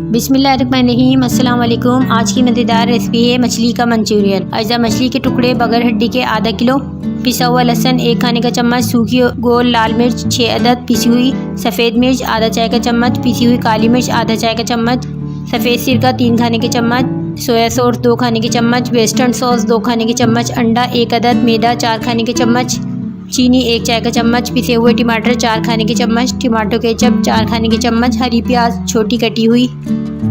बिस्मिल्लाहिर्रहमानिर्रहीम, अस्सलाम वालेकुम। आज की मज़ेदार रेसिपी है मछली का मंचूरियन। अज्जा मछली के टुकड़े बगैर हड्डी के आधा किलो, पिसा हुआ लहसुन 1 खाने का चम्मच, सूखी गोल लाल मिर्च 6 अदद, पिसी हुई सफ़ेद मिर्च आधा चाय का चम्मच, पिसी हुई काली मिर्च आधा चाय का चम्मच, सफ़ेद सिरका 3 खाने के चम्मच, सोया सॉस 2 खाने के चम्मच, वेस्टर्न सॉस 2 खाने के चम्मच, अंडा 1 अदद, मैदा 4 खाने के चम्मच, चीनी 1 चाय का चम्मच, पिसे हुए टमाटर 4 खाने के चम्मच, टमाटो केचप 4 खाने के चम्मच, हरी प्याज छोटी कटी हुई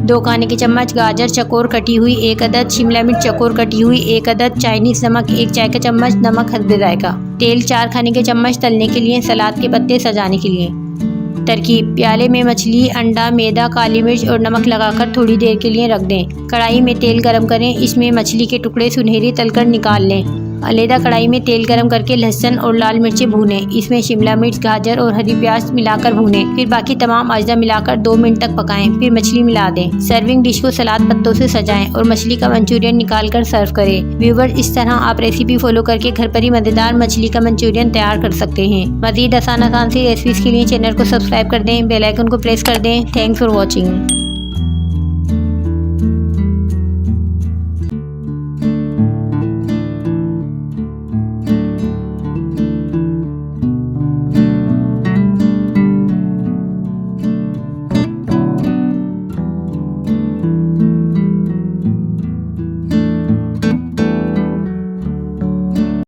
2 खाने के चम्मच, गाजर चकोर कटी हुई 1 अदद, शिमला मिर्च चकोर कटी हुई 1 अदद, चाइनीज़ नमक 1 चाय का चम्मच, नमक हस्बे जायका, तेल 4 खाने के चम्मच तलने के लिए, सलाद के पत्ते सजाने के लिए। तरकीब: प्याले में मछली, अंडा, मैदा, काली मिर्च और नमक लगाकर थोड़ी देर के लिए रख दें। कढ़ाई में तेल गरम करें, इसमें मछली के टुकड़े सुनहरी तलकर निकाल लें। अलहदा कढ़ाई में तेल गरम करके लहसुन और लाल मिर्चें भूनें, इसमें शिमला मिर्च, गाजर और हरी प्याज मिलाकर भूनें, फिर बाकी तमाम अज्जा मिलाकर 2 मिनट तक पकाएं, फिर मछली मिला दें। सर्विंग डिश को सलाद पत्तों से सजाएं और मछली का मंचूरियन निकाल कर सर्व करें। व्यूअर्स, इस तरह आप रेसिपी फॉलो करके घर पर ही मज़ेदार मछली का मंचूरियन तैयार कर सकते हैं। मज़ीद आसान सी रेसिपीज़ के लिए चैनल को सब्सक्राइब कर दें, बेल आइकन को प्रेस कर दें। Thanks for watching.